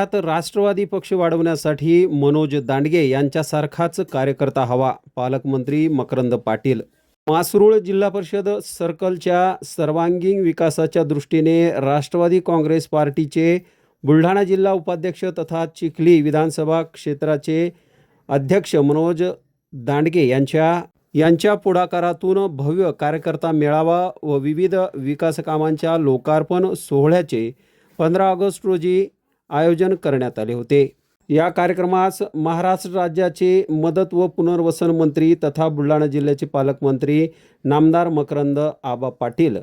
जिल्ह्यात राष्ट्रवादी पक्ष वाढवण्यासाठी मनोज दांडगे यांच्यासारखाच कार्यकर्ता हवा, पालकमंत्री मकरंद पाटील. मासरूळ जिल्हा परिषद सर्कलच्या सर्वांगीण विकासाच्या दृष्टीने राष्ट्रवादी काँग्रेस पार्टीचे बुलढाणा जिल्हा उपाध्यक्ष तथा चिखली विधानसभा क्षेत्राचे अध्यक्ष मनोज दांडगे यांच्या पुढाकारातून भव्य कार्यकर्ता मेळावा व विविध विकास कामांच्या लोकार्पण सोहळ्याचे 15 ऑगस्ट रोजी आयोजन करण्यात आले होते. या कार्यक्रमास महाराष्ट्र राज्याचे मदत व पुनर्वसन मंत्री तथा बुलढाणा जिल्ह्याचे पालकमंत्री नामदार मकरंद आबा पाटील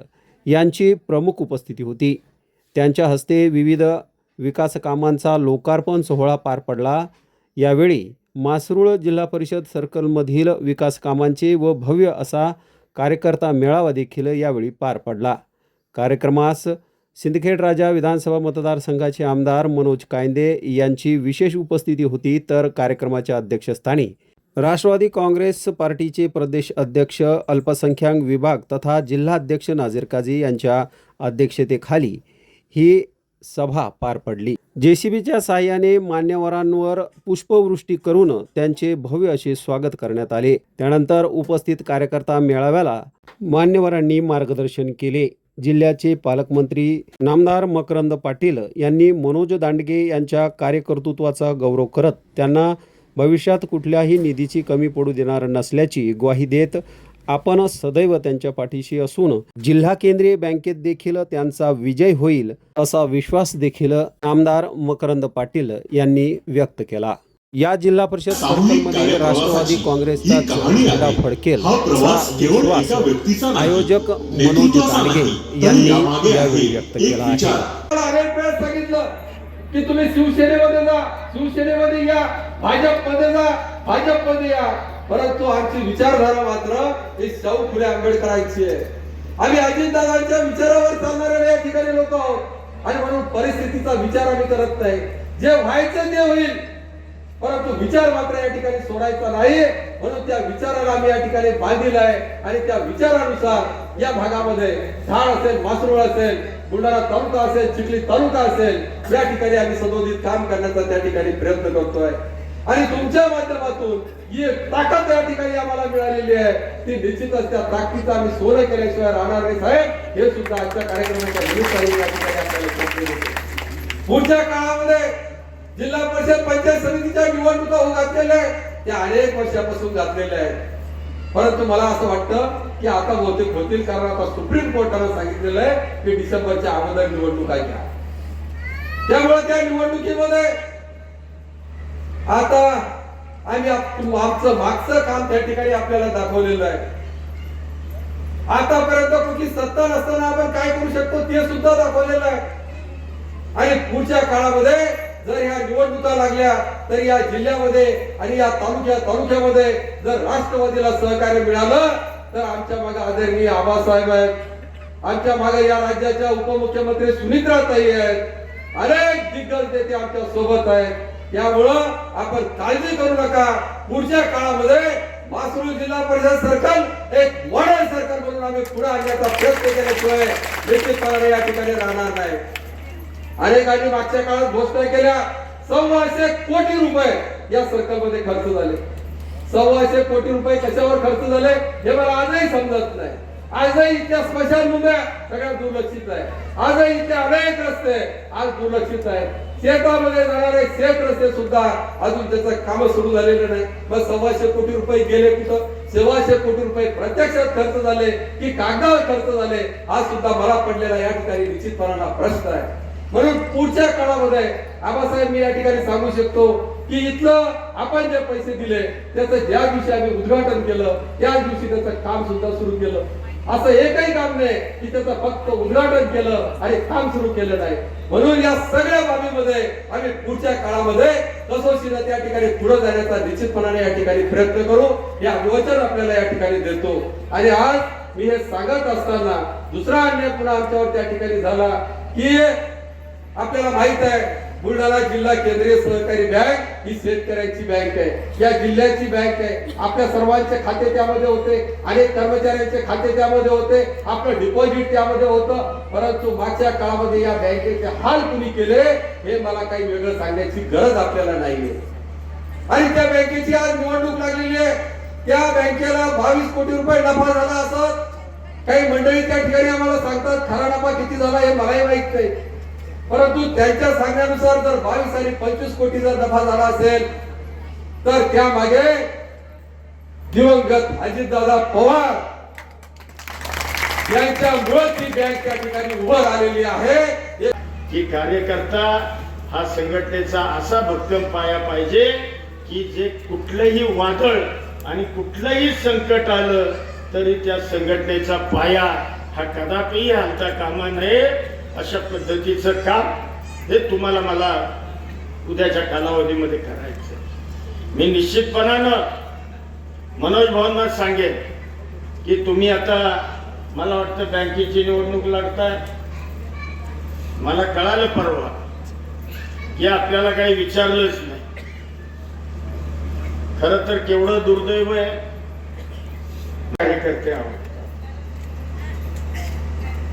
यांची प्रमुख उपस्थिती होती. त्यांच्या हस्ते विविध विकास कामांचा लोकार्पण सोहळा पार पडला. यावेळी मासरूळ जिल्हा परिषद सर्कलमधील विकास कामांचे व भव्य असा कार्यकर्ता मेळावा देखील यावेळी पार पडला. कार्यक्रमास सिंदखेड राजा विधानसभा मतदारसंघाचे आमदार मनोज कायंदे यांची विशेष उपस्थिती होती. तर कार्यक्रमाच्या अध्यक्षस्थानी राष्ट्रवादी काँग्रेस पार्टीचे प्रदेश अध्यक्ष अल्पसंख्याक विभाग तथा जिल्हा अध्यक्ष नाझीर काझी यांच्या अध्यक्षतेखाली ही सभा पार पडली. JCBच्या साहाय्याने मान्यवरांवर पुष्पवृष्टी करून त्यांचे भव्य असे स्वागत करण्यात आले. त्यानंतर उपस्थित कार्यकर्ता मेळाव्याला मान्यवरांनी मार्गदर्शन केले. जिल्ह्याचे पालकमंत्री नामदार मकरंद पाटील यांनी मनोज दांडगे यांच्या कार्यकर्तृत्वाचा गौरव करत त्यांना भविष्यात कुठल्याही निधीची कमी पडू देणार नसल्याची ग्वाही देत आपण सदैव त्यांच्या पाठीशी असून जिल्हा केंद्रीय बँकेत देखील त्यांचा विजय होईल असा विश्वास देखील आमदार मकरंद पाटील यांनी व्यक्त केला. या जिल्हा परिषद सर्कलमध्ये राष्ट्रवादी काँग्रेसचा झेंडा फडकेल असा विश्वास आयोजक मनोज दांडगे यांनी यावेळी व्यक्त केला आहे. अनेक वेळेस सांगितलं की तुम्ही शिवसेनेमध्ये जा, शिवसेनेमध्ये या, भाजपमध्ये जा, भाजपमध्ये या, परंतु आमची विचारधारा मात्र ही शाहू फुले आंबेडकरांची आहे. आम्ही अजितदादांच्या विचारावर चालणारे या ठिकाणी लोक आहोत आणि म्हणून परिस्थितीचा विचार आम्ही करत नाही. जे व्हायचं ते होईल, परंतु विचार मात्र या ठिकाणी सोडायचा नाही. म्हणून त्या विचाराला आम्ही या ठिकाणी बांधील आहे आणि त्या विचारानुसार या भागामध्ये धाड असेल, मासरूळ असेल, बुलढाणा तालुका असेल, चिखली तालुका असेल, या ठिकाणी आम्ही सदोदित काम करण्याचा त्या ठिकाणी प्रयत्न करतोय. आणि तुमच्या माध्यमातून ही ताकद या ठिकाणी आम्हाला मिळालेली आहे, ती निश्चितच त्या ताकदीचं आम्ही सोनं केल्याशिवाय राहणार नाही साहेब. हे सुद्धा आजच्या कार्यक्रमाच्या निमित्ताने या ठिकाणी आपल्याला पुढच्या काळामध्ये जिल्हा परिषद पंचायत समितीच्या निवडणुका होत असलेल्या त्या अनेक वर्षापासून घातलेल्या आहेत. परंतु मला असं वाटतं की आता बहुतेक होतील, कारण आता सुप्रीम कोर्टाने सांगितलेलं आहे की डिसेंबरच्या अगोदर निवडणुका घ्या. त्यामुळे त्या निवडणुकीमध्ये आता आम्ही आमचं मागचं काम त्या ठिकाणी आपल्याला दाखवलेलं आहे. आतापर्यंत कुठली सत्ता नसताना आपण काय करू शकतो ते सुद्धा दाखवलेलं आहे. आणि पुढच्या काळामध्ये जर या निवडणुका लागल्या तर या जिल्ह्यामध्ये आणि या तालुक्यामध्ये जर राष्ट्रवादीला सहकार्य मिळालं तर आमच्या मागे आदरणीय आबासाहेब आहेत, आमच्या मागे या राज्याच्या उपमुख्यमंत्री सुनित्राताई आहेत, अनेक दिग्गज नेते आमच्या सोबत आहेत. त्यामुळं आपण काळजी करू नका. पुढच्या काळामध्ये मासरूळ जिल्हा परिषद सर्कल एक मॉडेल सर्कल म्हणून आम्ही पुढे आणण्याचा प्रयत्न केल्याशिवाय निश्चितपणे या ठिकाणी राहणार नाही. अनेकांनी मागच्या काळात घोषणा केल्या 1,200 कोटी रुपये या सर्कल मध्ये खर्च झाले. 1,200 कोटी रुपये कशावर खर्च झाले हे मला आजही समजत नाही. आजही इथल्या स्मशानभूम्या सगळ्या दुर्लक्षित आहे. आजही इथे अनेक रस्ते आज दुर्लक्षित आहेत. शेतामध्ये जाणारे शेत रस्ते सुद्धा अजून त्याचं काम सुरू झालेलं नाही. मग 1,200 कोटी रुपये गेले कुठं? 1,200 कोटी रुपये प्रत्यक्षात खर्च झाले की कागदावर खर्च झाले हा सुद्धा मला पडलेला या ठिकाणी निश्चितपणाने प्रश्न आहे. म्हणून पुढच्या काळामध्ये आबासाहेब मी या ठिकाणी सांगू शकतो की इथलं आपण जे पैसे दिले त्याचं ज्या दिवशी आम्ही उद्घाटन केलं त्याच दिवशी त्याचं काम सुद्धा सुरू केलं. असं एकही काम नाही की त्याचं फक्त उद्घाटन केलं आणि काम सुरू केलं नाही. म्हणून या सगळ्या बाबीमध्ये आम्ही पुढच्या काळामध्ये कसोशीने त्या ठिकाणी पुढे जाण्याचा निश्चितपणाने या ठिकाणी प्रयत्न करू, या वचन आपल्याला या ठिकाणी देतो. आणि आज मी हे सांगत असताना दुसरा अन्याय पुन्हा आमच्यावर त्या ठिकाणी झाला की आपल्याला माहित आहे बुलढाणा जिल्हा केंद्रीय सहकारी बँक ही शेतकऱ्यांची बँक आहे, या जिल्ह्याची बँक आहे. आपल्या सर्वांचे खाते त्यामध्ये होते, अनेक कर्मचाऱ्यांचे खाते त्यामध्ये होते, आपलं डिपॉझिट त्यामध्ये होतं. परंतु मागच्या काळामध्ये या बँकेचे हाल कुणी केले हे मला काही वेगळं सांगण्याची गरज आपल्याला नाहीये. आणि त्या बँकेची आज निवडणूक लागलेली आहे. त्या बँकेला 22 कोटी रुपये नफा झाला असं काही मंडळी त्या ठिकाणी आम्हाला सांगतात. खरा नफा किती झाला हे मलाही माहित नाही, परंतु त्यांच्या सांगण्यानुसार जर 22 आणि 25 कोटी जर नफा झाला असेल तर त्यामागे दिवंगत अजितदादा पवार यांच्यामुळे ती बँक त्या ठिकाणी उभं राहिलेली आहे. की कार्यकर्ता हा संघटनेचा असा भक्कम पाया पाहिजे की जे कुठलंही वादळ आणि कुठलंही संकट आलं तरी त्या संघटनेचा पाया हा कदापिही हलता कामा नये. अशा पद्धतीचं काम हे तुम्हाला मला उद्याच्या कालावधीमध्ये करायचं. मी निश्चितपणानं मनोज भाऊंना सांगेन की तुम्ही आता मला वाटतं बँकेची निवडणूक लढताय. मला कळालं परवा की आपल्याला काही विचारलंच नाही. खरं तर केवढं दुर्दैव आहे. कार्यकर्ते आहोत,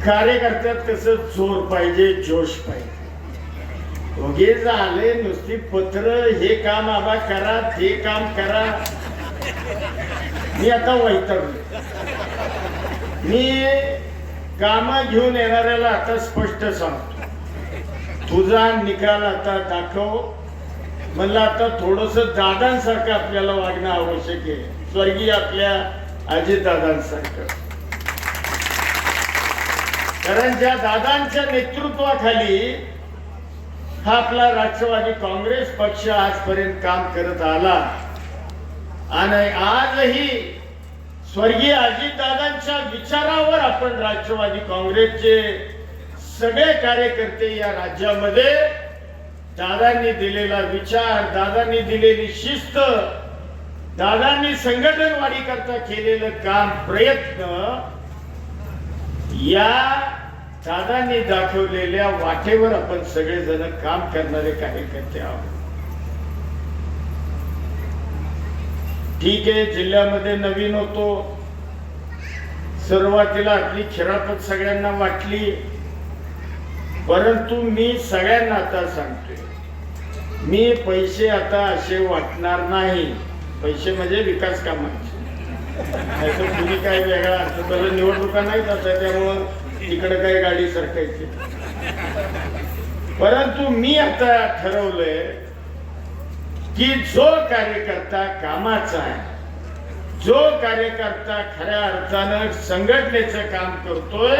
कार्यकर्त्यात कसं जोर पाहिजे, जोश पाहिजे. ओगे झाले नुसती पत्र, हे काम आबा करा, ते काम करा. मी आता वैतागलो. मी काम घेऊन येणाऱ्याला आता स्पष्ट सांगतो, तुझा निकाल आता दाखव. म्हणलं आता थोडस दादांसारखं आपल्याला वागणं आवश्यक आहे, स्वर्गीय आपल्या अजितदादांसारखं. कारण ज्या दादांच्या नेतृत्वाखाली हा आपला राष्ट्रवादी काँग्रेस पक्ष आजपर्यंत काम करत आला आणि आजही स्वर्गीय अजितदादांच्या विचारावर आपण राष्ट्रवादी काँग्रेसचे सगळे कार्यकर्ते या राज्यामध्ये दादांनी दिलेला विचार, दादांनी दिलेली शिस्त, दादांनी संघटन वाढी करता केलेलं काम, प्रयत्न, या दादांनी दाखवलेल्या वाटेवर आपण सगळेजण काम करणारे कार्यकर्ते आहोत. ठीक आहे, जिल्ह्यामध्ये नवीन होतो, सुरुवातीला आपली खिरापत सगळ्यांना वाटली, परंतु मी सगळ्यांना आता सांगतोय, मी पैसे आता असे वाटणार नाही. पैसे म्हणजे विकास कामांचे, नाहीतर तुम्ही काय वेगळा असतो. तर निवडणुका नाही जात, त्यामुळं तिकडे काही गाडी सरकायची. परंतु मी आता ठरवलंय की जो कार्यकर्ता कामाचा आहे, जो कार्यकर्ता खऱ्या अर्थानं संघटनेचं काम करतोय,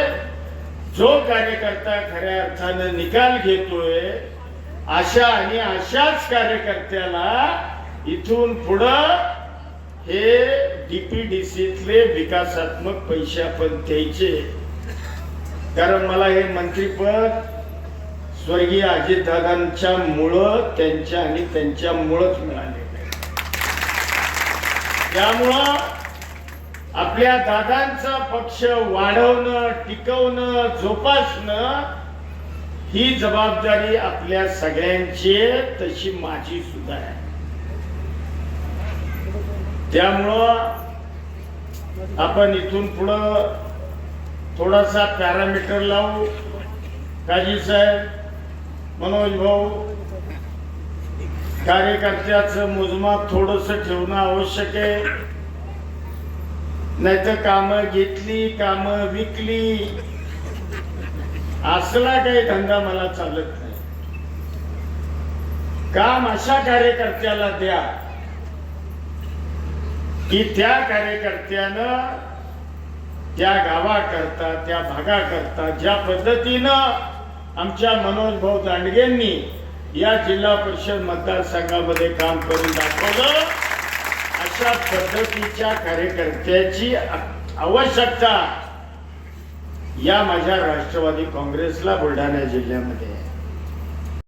जो कार्यकर्ता खऱ्या अर्थानं निकाल घेतोय, अशा आणि अशाच कार्यकर्त्याला इथून पुढं हे डीपीडीसीतले विकासात्मक पैसे आपण द्यायचे. कारण मला हे मंत्रीपद स्वर्गीय अजितदादांच्या मुळे, त्यांच्या आणि त्यांच्या मुळेच मिळाले. त्यामुळं आपल्या दादांचा पक्ष वाढवणं, टिकवणं, जोपासणं ही जबाबदारी आपल्या सगळ्यांची आहे, तशी माझी सुद्धा आहे. त्यामुळं आपण इथून पुढं थोडासा पॅरामीटर लावू. काजी साहेब, मनोज भाऊ, कार्यकर्त्याचं मोजमाप थोडस ठेवणं आवश्यक आहे. नाहीतर कामं घेतली, कामं विकली, असला काही धंदा मला चालत नाही. काम अशा कार्यकर्त्याला द्या की त्या कार्यकर्त्यानं त्या गावाकरता, त्या भागाकरता ज्या पद्धतीनं आमच्या मनोज भाऊ दांडगेंनी या जिल्हा परिषद मतदारसंघामध्ये काम करून दाखवलं, अशा पद्धतीच्या कार्यकर्त्याची आवश्यकता या माझ्या राष्ट्रवादी काँग्रेसला बुलढाणा जिल्ह्यामध्ये आहे.